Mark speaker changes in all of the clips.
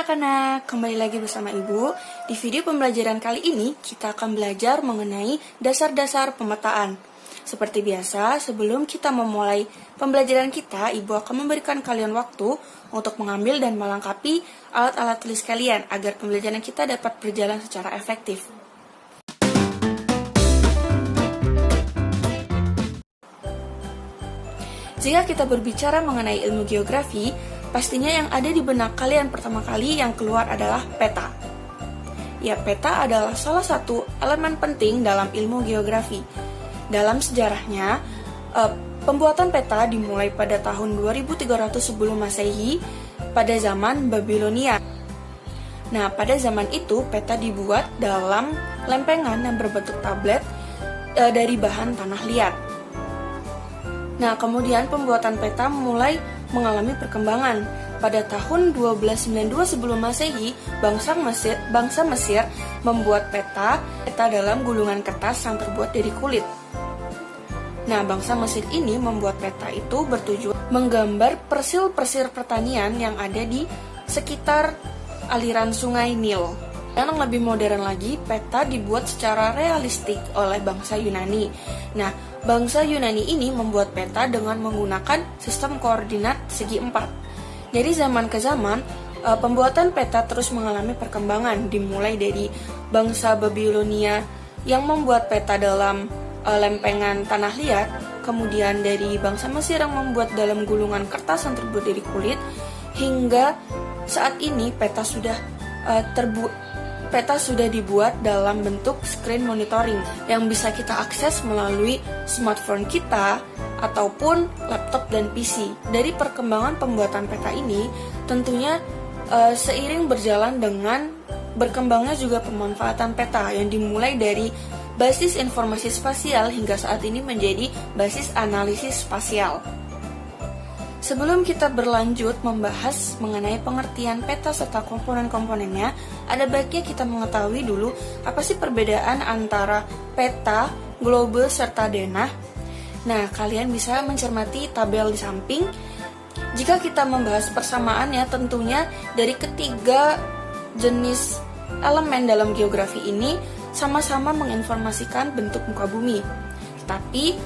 Speaker 1: anak-anak, kembali lagi bersama Ibu. Di video pembelajaran kali ini, kita akan belajar mengenai dasar-dasar pemetaan. Seperti biasa, sebelum kita memulai pembelajaran kita, Ibu akan memberikan kalian waktu untuk mengambil dan melengkapi alat-alat tulis kalian agar pembelajaran kita dapat berjalan secara efektif. Jika kita berbicara mengenai ilmu geografi, pastinya yang ada di benak kalian pertama kali yang keluar adalah peta. Ya, peta adalah salah satu elemen penting dalam ilmu geografi. Dalam sejarahnya, pembuatan peta dimulai pada tahun 2300 sebelum Masehi pada zaman Babilonia. Nah, pada zaman itu peta dibuat dalam lempengan yang berbentuk tablet dari bahan tanah liat. Nah, kemudian pembuatan peta mulai mengalami perkembangan. Pada tahun 1292 sebelum Masehi, bangsa Mesir membuat peta dalam gulungan kertas yang terbuat dari kulit. Nah, bangsa Mesir ini membuat peta itu bertujuan menggambar persil-persil pertanian yang ada di sekitar aliran sungai Nil. Yang lebih modern lagi, peta dibuat secara realistik oleh bangsa Yunani. Nah, bangsa Yunani ini membuat peta dengan menggunakan sistem koordinat segi 4. Dari zaman ke zaman, pembuatan peta terus mengalami perkembangan, dimulai dari bangsa Babilonia yang membuat peta dalam lempengan tanah liat, kemudian dari bangsa Mesir yang membuat dalam gulungan kertas yang terbuat dari kulit, hingga saat ini peta sudah dibuat dalam bentuk screen monitoring yang bisa kita akses melalui smartphone kita ataupun laptop dan PC. Dari perkembangan pembuatan peta ini, tentunya seiring berjalan dengan berkembangnya juga pemanfaatan peta yang dimulai dari basis informasi spasial hingga saat ini menjadi basis analisis spasial. Sebelum kita berlanjut membahas mengenai pengertian peta serta komponen-komponennya, ada baiknya kita mengetahui dulu apa sih perbedaan antara peta, globe, serta denah. Nah, kalian bisa mencermati tabel di samping. Jika kita membahas persamaannya, tentunya dari ketiga jenis elemen dalam geografi ini sama-sama menginformasikan bentuk muka bumi. Tapi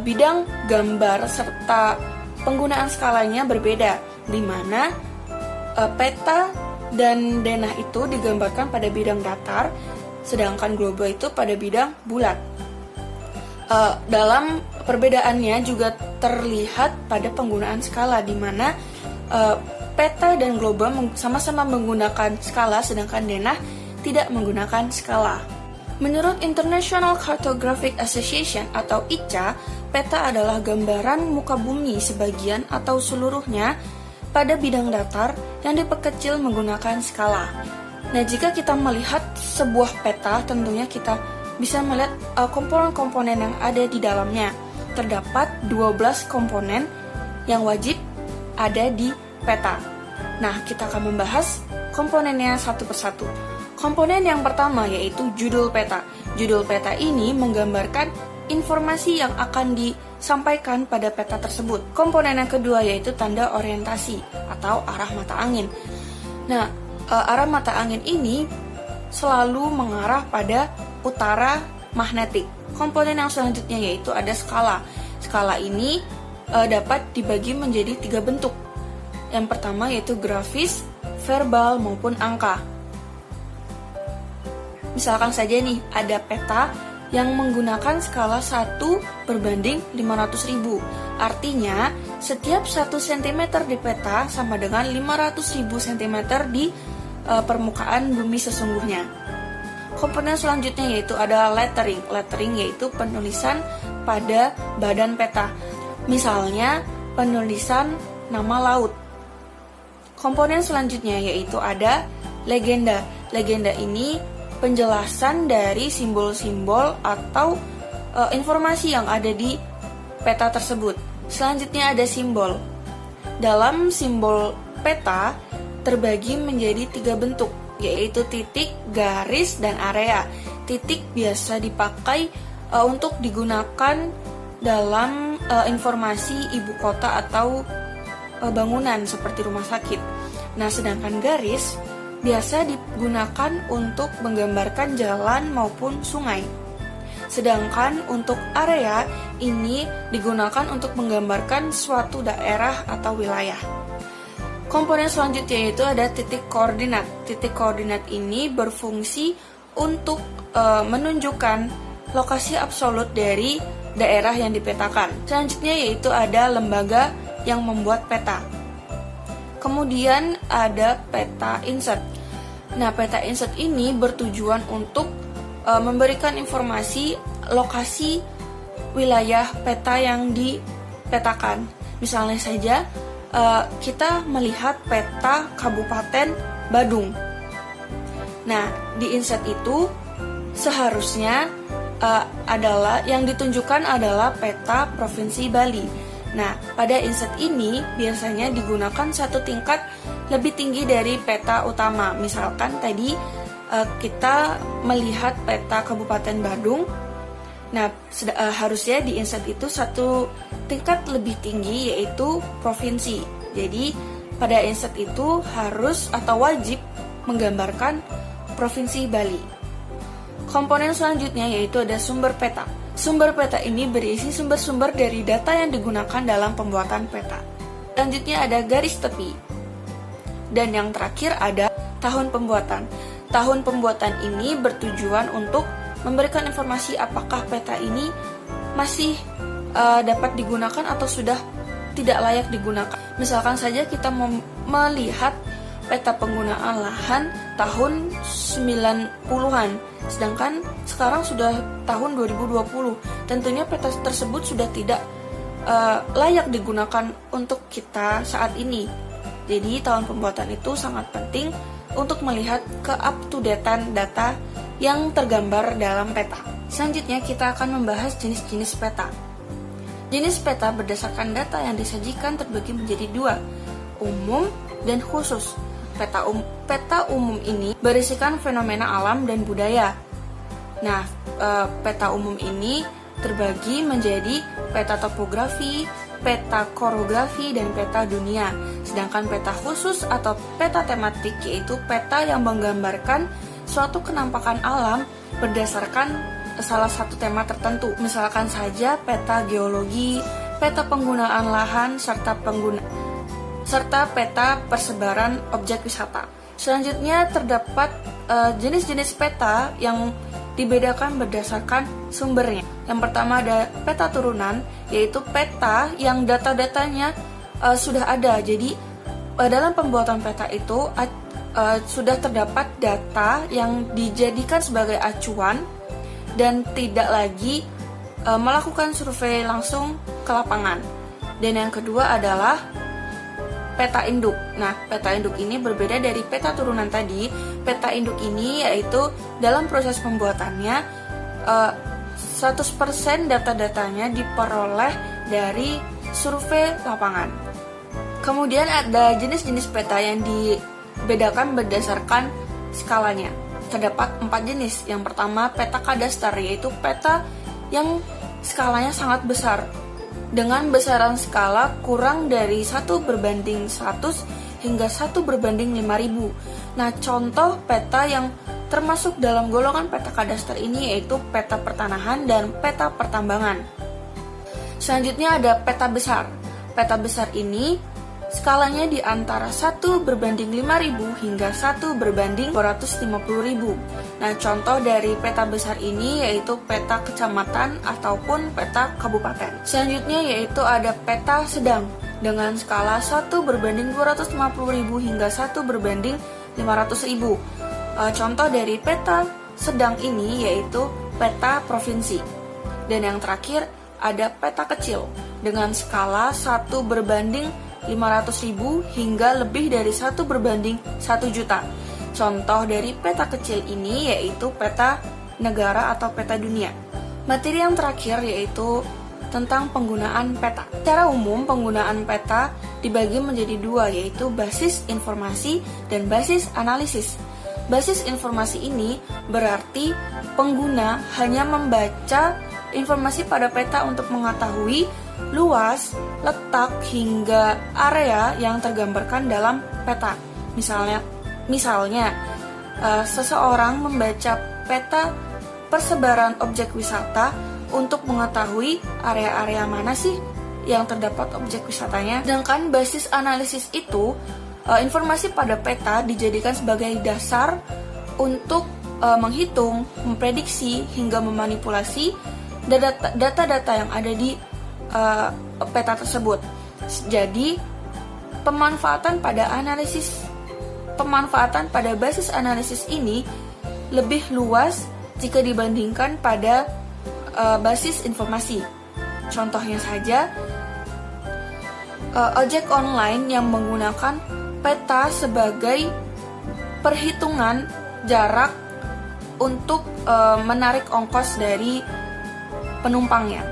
Speaker 1: bidang gambar serta penggunaan skalanya berbeda, di mana peta dan denah itu digambarkan pada bidang datar, sedangkan globe itu pada bidang bulat. Dalam perbedaannya juga terlihat pada penggunaan skala, di mana peta dan globe sama-sama menggunakan skala, sedangkan denah tidak menggunakan skala. Menurut International Cartographic Association atau ICA, peta adalah gambaran muka bumi sebagian atau seluruhnya pada bidang datar yang diperkecil menggunakan skala. Nah, jika kita melihat sebuah peta, tentunya kita bisa melihat komponen-komponen yang ada di dalamnya. Terdapat 12 komponen yang wajib ada di peta. Nah, kita akan membahas komponennya satu persatu. Komponen yang pertama yaitu judul peta. Judul peta ini menggambarkan informasi yang akan disampaikan pada peta tersebut. Komponen yang kedua yaitu tanda orientasi atau arah mata angin. Nah, arah mata angin ini selalu mengarah pada utara magnetik. Komponen yang selanjutnya yaitu ada skala. Skala ini dapat dibagi menjadi 3 bentuk. Yang pertama yaitu grafis, verbal maupun angka. Misalkan saja nih, ada peta yang menggunakan skala 1 berbanding 500.000. Artinya, setiap 1 cm di peta sama dengan 500.000 cm di permukaan bumi sesungguhnya. Komponen selanjutnya yaitu ada lettering. Lettering yaitu penulisan pada badan peta. Misalnya, penulisan nama laut. Komponen selanjutnya yaitu ada legenda. Legenda ini penjelasan dari simbol-simbol atau informasi yang ada di peta tersebut. Selanjutnya ada simbol. Dalam simbol peta terbagi menjadi 3 bentuk, yaitu titik, garis, dan area. Titik biasa dipakai untuk digunakan dalam informasi ibu kota atau bangunan seperti rumah sakit. Nah, sedangkan garis biasa digunakan untuk menggambarkan jalan maupun sungai. Sedangkan untuk area ini digunakan untuk menggambarkan suatu daerah atau wilayah. Komponen selanjutnya yaitu ada titik koordinat. Titik koordinat ini berfungsi untuk menunjukkan lokasi absolut dari daerah yang dipetakan. Selanjutnya yaitu ada lembaga yang membuat peta. Kemudian ada peta insert. Nah, peta insert ini bertujuan untuk memberikan informasi lokasi wilayah peta yang dipetakan. Misalnya saja kita melihat peta Kabupaten Badung. Nah, di insert itu seharusnya adalah yang ditunjukkan adalah peta Provinsi Bali. Nah, pada insert ini biasanya digunakan satu tingkat lebih tinggi dari peta utama. Misalkan tadi kita melihat peta Kabupaten Badung. Nah, harusnya di insert itu satu tingkat lebih tinggi yaitu provinsi. Jadi, pada insert itu harus atau wajib menggambarkan Provinsi Bali. Komponen selanjutnya yaitu ada sumber peta. Sumber peta ini berisi sumber-sumber dari data yang digunakan dalam pembuatan peta. Selanjutnya ada garis tepi. Dan yang terakhir ada tahun pembuatan. Tahun pembuatan ini bertujuan untuk memberikan informasi apakah peta ini masih dapat digunakan atau sudah tidak layak digunakan. Misalkan saja kita melihat peta penggunaan lahan tahun 90-an, sedangkan sekarang sudah tahun 2020. Tentunya peta tersebut sudah tidak layak digunakan untuk kita saat ini. Jadi tahun pembuatan itu sangat penting untuk melihat ke-up-to-date-an data yang tergambar dalam peta. Selanjutnya kita akan membahas jenis-jenis peta. Jenis peta berdasarkan data yang disajikan terbagi menjadi dua, umum dan khusus. Peta umum ini berisikan fenomena alam dan budaya. Nah, peta umum ini terbagi menjadi peta topografi, peta korografi, dan peta dunia. Sedangkan peta khusus atau peta tematik yaitu peta yang menggambarkan suatu kenampakan alam berdasarkan salah satu tema tertentu. Misalkan saja peta geologi, peta penggunaan lahan, serta peta persebaran objek wisata. Selanjutnya terdapat jenis-jenis peta yang dibedakan berdasarkan sumbernya. Yang pertama ada peta turunan, yaitu peta yang data-datanya sudah ada. Jadi dalam pembuatan peta itu sudah terdapat data yang dijadikan sebagai acuan dan tidak lagi melakukan survei langsung ke lapangan. Dan yang kedua adalah peta induk. Nah, peta induk ini berbeda dari peta turunan tadi. Peta induk ini yaitu dalam proses pembuatannya 100% data-datanya diperoleh dari survei lapangan. Kemudian ada jenis-jenis peta yang dibedakan berdasarkan skalanya. Terdapat 4 jenis. Yang pertama peta kadaster, yaitu peta yang skalanya sangat besar, dengan besaran skala kurang dari 1/100 hingga 1/5000. Nah, contoh peta yang termasuk dalam golongan peta kadaster ini yaitu peta pertanahan dan peta pertambangan. Selanjutnya ada peta besar. Peta besar ini skalanya di antara 1/5000 hingga 1/250.000. Nah, contoh dari peta besar ini yaitu peta kecamatan ataupun peta kabupaten. Selanjutnya yaitu ada peta sedang dengan skala 1/250.000 hingga 1/500.000. Contoh dari peta sedang ini yaitu peta provinsi. Dan yang terakhir ada peta kecil dengan skala 1/500.000 hingga lebih dari 1/1 juta. Contoh dari peta kecil ini yaitu peta negara atau peta dunia. Materi yang terakhir yaitu tentang penggunaan peta. Secara umum, penggunaan peta dibagi menjadi dua, yaitu basis informasi dan basis analisis. Basis informasi ini berarti pengguna hanya membaca informasi pada peta untuk mengetahui luas, letak, hingga area yang tergambarkan dalam peta. Misalnya, Misalnya, seseorang membaca peta persebaran objek wisata untuk mengetahui area-area mana sih yang terdapat objek wisatanya. Sedangkan basis analisis itu, informasi pada peta dijadikan sebagai dasar untuk menghitung, memprediksi, hingga memanipulasi data-data yang ada di peta tersebut. Jadi, pemanfaatan pada basis analisis ini lebih luas jika dibandingkan pada basis informasi. Contohnya saja, ojek online yang menggunakan peta sebagai perhitungan jarak untuk menarik ongkos dari penumpangnya.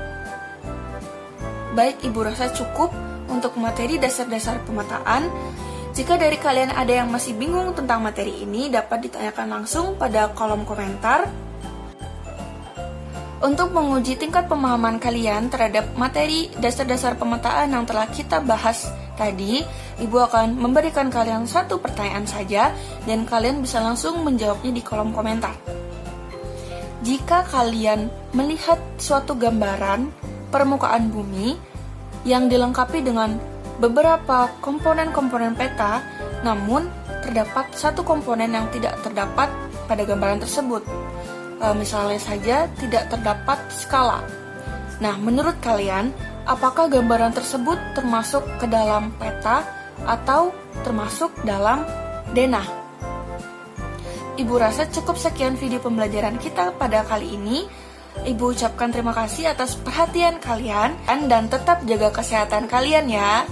Speaker 1: Baik, Ibu rasa cukup untuk materi dasar-dasar pemetaan. Jika dari kalian ada yang masih bingung tentang materi ini, dapat ditanyakan langsung pada kolom komentar. Untuk menguji tingkat pemahaman kalian terhadap materi dasar-dasar pemetaan yang telah kita bahas tadi, Ibu akan memberikan kalian satu pertanyaan saja dan kalian bisa langsung menjawabnya di kolom komentar. Jika kalian melihat suatu gambaran permukaan bumi yang dilengkapi dengan beberapa komponen-komponen peta, namun terdapat satu komponen yang tidak terdapat pada gambaran tersebut. Misalnya saja tidak terdapat skala. Nah, menurut kalian, apakah gambaran tersebut termasuk ke dalam peta atau termasuk dalam denah? Ibu rasa cukup sekian video pembelajaran kita pada kali ini. Ibu ucapkan terima kasih atas perhatian kalian dan tetap jaga kesehatan kalian ya.